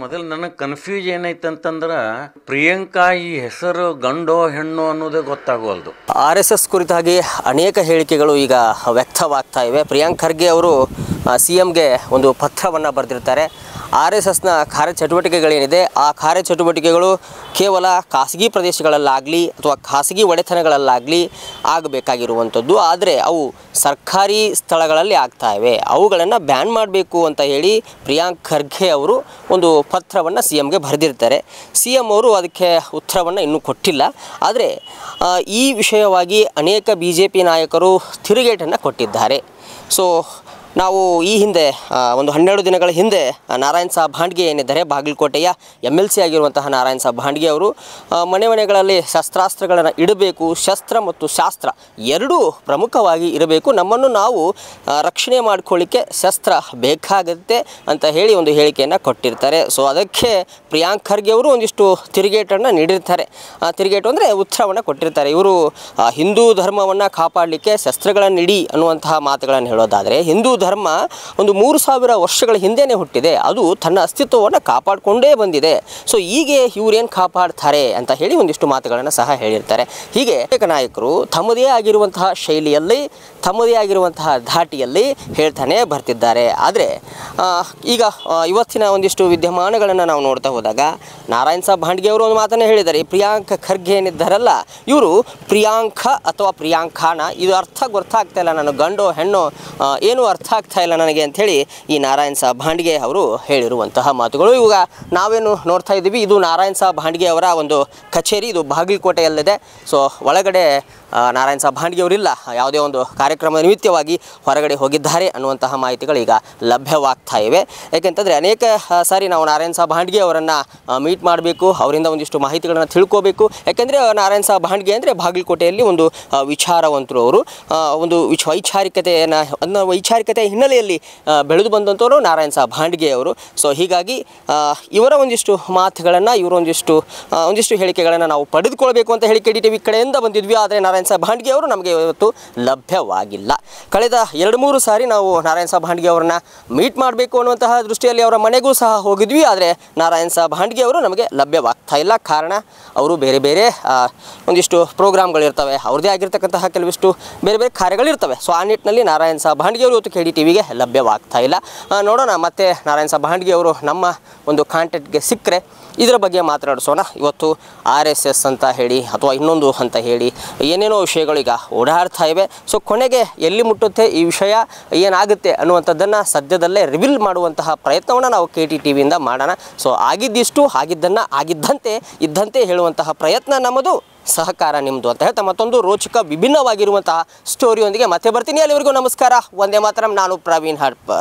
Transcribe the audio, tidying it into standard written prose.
ಮೊದಲು ನನಗೆ ಕನ್ಫ್ಯೂಸ್ ಏನೈತೆ ಅಂತಂದ್ರೆ ಪ್ರಿಯಾಂಕಾ ಈ ಹೆಸರು ಗಂಡೋ ಹೆಣ್ಣು ಅನ್ನೋದೇ ಗೊತ್ತಾಗೋಲ್ದು. RSS ಕುರಿತಾಗಿ ಅನೇಕ ಹೇಳಿಕೆಗಳು ಈಗ ವ್ಯಕ್ತವಾಗ್ತಾ ಇವೆ. ಪ್ರಿಯಾಂಕ್ ಖರ್ಗೆ ಅವರು CMಗೆ ಒಂದು ಪತ್ರವನ್ನು ಬರೆದಿರ್ತಾರೆ. RSSನ ಕಾರ್ಯಚಟುವಟಿಕೆಗಳೇನಿದೆ ಆ ಕಾರ್ಯಚಟುವಟಿಕೆಗಳು ಕೇವಲ ಖಾಸಗಿ ಪ್ರದೇಶಗಳಲ್ಲಾಗಲಿ ಅಥವಾ ಖಾಸಗಿ ಒಡೆತನಗಳಲ್ಲಾಗಲಿ ಆಗಬೇಕಾಗಿರುವಂಥದ್ದು. ಆದರೆ ಅವು ಸರ್ಕಾರಿ ಸ್ಥಳಗಳಲ್ಲಿ ಆಗ್ತಾ ಇವೆ, ಅವುಗಳನ್ನು ಬ್ಯಾನ್ ಮಾಡಬೇಕು ಅಂತ ಹೇಳಿ ಪ್ರಿಯಾಂಕ್ ಖರ್ಗೆ ಅವರು ಒಂದು ಪತ್ರವನ್ನು CMಗೆ ಬರೆದಿರ್ತಾರೆ. CM ಅವರು ಅದಕ್ಕೆ ಉತ್ತರವನ್ನು ಇನ್ನೂ ಕೊಟ್ಟಿಲ್ಲ. ಆದರೆ ಈ ವಿಷಯವಾಗಿ ಅನೇಕ BJP ನಾಯಕರು ತಿರುಗೇಟನ್ನು ಕೊಟ್ಟಿದ್ದಾರೆ. ಸೊ ನಾವು ಈ ಹಿಂದೆ ಒಂದು 12 ದಿನಗಳ ಹಿಂದೆ ನಾರಾಯಣ್ ಸಾಬ್ ಭಾಂಡ್ಗೆ ಏನಿದ್ದಾರೆ, ಬಾಗಲಕೋಟೆಯ MLC ಆಗಿರುವಂತಹ ನಾರಾಯಣ್ ಸಾಬ್ ಭಾಂಡ್ಗೆ ಅವರು ಮನೆಗಳಲ್ಲಿ ಶಸ್ತ್ರಾಸ್ತ್ರಗಳನ್ನು ಇಡಬೇಕು, ಶಸ್ತ್ರ ಮತ್ತು ಶಾಸ್ತ್ರ ಎರಡೂ ಪ್ರಮುಖವಾಗಿ ಇರಬೇಕು, ನಮ್ಮನ್ನು ನಾವು ರಕ್ಷಣೆ ಮಾಡಿಕೊಳ್ಳಿಕ್ಕೆ ಶಸ್ತ್ರ ಬೇಕಾಗುತ್ತೆ ಅಂತ ಹೇಳಿ ಒಂದು ಹೇಳಿಕೆಯನ್ನು ಕೊಟ್ಟಿರ್ತಾರೆ. ಸೊ ಅದಕ್ಕೆ ಪ್ರಿಯಾಂಕ್ ಖರ್ಗೆ ಅವರು ಒಂದಿಷ್ಟು ತಿರುಗೇಟನ್ನು ನೀಡಿರ್ತಾರೆ. ತಿರುಗೇಟು ಅಂದರೆ ಉತ್ತರವನ್ನು ಕೊಟ್ಟಿರ್ತಾರೆ. ಇವರು ಹಿಂದೂ ಧರ್ಮವನ್ನು ಕಾಪಾಡಲಿಕ್ಕೆ ಶಸ್ತ್ರಗಳನ್ನು ಇಡಿ ಅನ್ನುವಂತಹ ಮಾತುಗಳನ್ನು ಹೇಳೋದಾದರೆ, ಹಿಂದೂ ಧರ್ಮ ಒಂದು 3000 ವರ್ಷಗಳ ಹಿಂದೆನೇ ಹುಟ್ಟಿದೆ, ಅದು ತನ್ನ ಅಸ್ತಿತ್ವವನ್ನು ಕಾಪಾಡಿಕೊಂಡೇ ಬಂದಿದೆ. ಸೊ ಹೀಗೆ ಇವರೇನು ಕಾಪಾಡ್ತಾರೆ ಅಂತ ಹೇಳಿ ಒಂದಿಷ್ಟು ಮಾತುಗಳನ್ನು ಸಹ ಹೇಳಿರ್ತಾರೆ. ಹೀಗೆ ಅನೇಕ ನಾಯಕರು ತಮ್ಮದೇ ಆಗಿರುವಂತಹ ಶೈಲಿಯಲ್ಲಿ, ತಮ್ಮದೇ ಆಗಿರುವಂತಹ ಧಾಟಿಯಲ್ಲಿ ಹೇಳ್ತಾನೆ ಬರ್ತಿದ್ದಾರೆ. ಆದರೆ ಈಗ ಇವತ್ತಿನ ಒಂದಿಷ್ಟು ವಿದ್ಯಮಾನಗಳನ್ನು ನಾವು ನೋಡ್ತಾ ಹೋದಾಗ ನಾರಾಯಣ್ ಸಾಬ್ ಭಾಂಡ್ಗೆ ಅವರು ಒಂದು ಮಾತನ್ನು ಹೇಳಿದ್ದಾರೆ. ಪ್ರಿಯಾಂಕ್ ಖರ್ಗೆ ಏನಿದ್ದಾರಲ್ಲ, ಇವರು ಪ್ರಿಯಾಂಕ ಅಥವಾ ಪ್ರಿಯಾಂಕಾನ, ಇದು ಅರ್ಥ ಗೊತ್ತಾಗ್ತಾ ಇಲ್ಲ ನನಗೆ, ಗಂಡೋ ಹೆಣ್ಣು ಏನೂ ಅರ್ಥ ಆಗ್ತಾ ಇಲ್ಲ ನನಗೆ ಅಂಥೇಳಿ ಈ ನಾರಾಯಣ್ ಸಾಬ್ ಭಾಂಡ್ಗೆ ಅವರು ಹೇಳಿರುವಂತಹ ಮಾತುಗಳು. ಇವಾಗ ನಾವೇನು ನೋಡ್ತಾ ಇದ್ದೀವಿ, ಇದು ನಾರಾಯಣ್ ಸಾಬ್ ಭಾಂಡ್ಗೆ ಅವರ ಒಂದು ಕಚೇರಿ, ಇದು ಬಾಗಲಕೋಟೆಯಲ್ಲಿದೆ. ಸೊ ಒಳಗಡೆ ನಾರಾಯಣ್ ಸಾಬ್ ಭಾಂಡ್ಗೆ ಅವರಿಲ್ಲ, ಯಾವುದೇ ಒಂದು ಕಾರ್ಯಕ್ರಮದ ನಿಮಿತ್ತವಾಗಿ ಹೊರಗಡೆ ಹೋಗಿದ್ದಾರೆ ಅನ್ನುವಂತಹ ಮಾಹಿತಿಗಳು ಈಗ ಲಭ್ಯವಾಗ್ತಾ ಇವೆ. ಯಾಕೆಂತಂದರೆ ಅನೇಕ ಸಾರಿ ನಾವು ನಾರಾಯಣ್ ಸಾಬ್ ಭಾಂಡ್ಗೆ ಅವರನ್ನು ಮೀಟ್ ಮಾಡಬೇಕು, ಅವರಿಂದ ಒಂದಿಷ್ಟು ಮಾಹಿತಿಗಳನ್ನು ತಿಳ್ಕೋಬೇಕು. ಯಾಕೆಂದರೆ ನಾರಾಯಣ್ ಸಾಬ್ ಭಾಂಡ್ಗೆ ಅಂದರೆ ಬಾಗಲಕೋಟೆಯಲ್ಲಿ ಒಂದು ವಿಚಾರವಂತರು, ಅವರು ಒಂದು ವೈಚಾರಿಕತೆಯ ಹಿನ್ನೆಲೆಯಲ್ಲಿ ಬೆಳೆದು ಬಂದಂಥವರು ನಾರಾಯಣ್ ಸಾಬ್ ಭಾಂಡ್ಗೆ ಅವರು. ಸೊ ಹೀಗಾಗಿ ಇವರ ಒಂದಿಷ್ಟು ಮಾತುಗಳನ್ನು, ಇವರ ಒಂದಿಷ್ಟು ಹೇಳಿಕೆಗಳನ್ನು ನಾವು ಪಡೆದುಕೊಳ್ಬೇಕು ಅಂತ ಹೇಳಿ KDTV ಕಡೆಯಿಂದ ಬಂದಿದ್ವಿ. ಆದರೆ ನಾರಾಯಣ್ ಸಾಬ್ ಭಾಂಡ್ಗೆ ಅವರು ನಮಗೆ ಇವತ್ತು ಲಭ್ಯವಾಗಿಲ್ಲ. ಕಳೆದ 2-3 ಸಾರಿ ನಾವು ನಾರಾಯಣ್ ಸಾಬ್ ಭಾಂಡ್ಗೆ ಅವರನ್ನು ಮೀಟ್ ಮಾಡಬೇಕು ಅನ್ನುವಂತಹ ದೃಷ್ಟಿಯಲ್ಲಿ ಅವರ ಮನೆಗೂ ಸಹ ಹೋಗಿದ್ವಿ. ಆದರೆ ನಾರಾಯಣ್ ಸಾಬ್ ಭಾಂಡ್ಗೆ ಅವರು ನಮಗೆ ಲಭ್ಯವಾಗ್ತಾ ಇಲ್ಲ. ಕಾರಣ ಅವರು ಬೇರೆ ಬೇರೆ ಒಂದಿಷ್ಟು ಪ್ರೋಗ್ರಾಮ್ಗಳಿರ್ತವೆ, ಅವ್ರದ್ದೇ ಆಗಿರ್ತಕ್ಕಂತಹ ಕೆಲವಿಷ್ಟು ಬೇರೆ ಬೇರೆ ಕಾರ್ಯಗಳಿರ್ತವೆ. ಸೊ ಆ ನಿಟ್ಟಿನಲ್ಲಿ ನಾರಾಯಣ್ ಸಾಬ್ ಭಾಂಡ್ಗೆ ಅವರು ಇವತ್ತು KDTVಗೆ ಲಭ್ಯವಾಗ್ತಾ ಇಲ್ಲ. ನೋಡೋಣ, ಮತ್ತೆ ನಾರಾಯಣ್ ಸಾಬ್ ಭಾಂಡ್ಗೆ ಅವರು ನಮ್ಮ ಒಂದು ಕಾಂಟ್ಯಾಕ್ಟ್ಗೆ ಸಿಕ್ಕರೆ ಇದರ ಬಗ್ಗೆ ಮಾತನಾಡಿಸೋಣ. ಇವತ್ತು RSS ಅಂತ ಹೇಳಿ ಅಥವಾ ಇನ್ನೊಂದು ಅಂತ ಹೇಳಿ ಏನೇನೋ ವಿಷಯಗಳು ಈಗ ಓಡಾಡ್ತಾ ಇವೆ. ಸೊ ಕೊನೆಗೆ ಎಲ್ಲಿ ಮುಟ್ಟುತ್ತೆ ಈ ವಿಷಯ, ಏನಾಗುತ್ತೆ ಅನ್ನುವಂಥದ್ದನ್ನು ಸದ್ಯದಲ್ಲೇ ರಿವೀಲ್ ಮಾಡುವಂತಹ ಪ್ರಯತ್ನವನ್ನು ನಾವು KTTVಯಿಂದ ಮಾಡೋಣ. ಸೊ ಆಗಿದ್ದಿಷ್ಟು ಆಗಿದ್ದನ್ನು ಇದ್ದಂತೆ ಹೇಳುವಂತಹ ಪ್ರಯತ್ನ ನಮ್ಮದು, ಸಹಕಾರ ನಿಮ್ಮದು ಅಂತ ಹೇಳ್ತಾ ಮತ್ತೊಂದು ರೋಚಕ ವಿಭಿನ್ನವಾಗಿರುವಂತಹ ಸ್ಟೋರಿಯೊಂದಿಗೆ ಮತ್ತೆ ಬರ್ತೀನಿ. ಅಲ್ಲಿವರೆಗೂ ನಮಸ್ಕಾರ, ವಂದೇ ಮಾತರಂ. ನಾನು ಪ್ರವೀಣ್ ಹಡ್ಪದ್.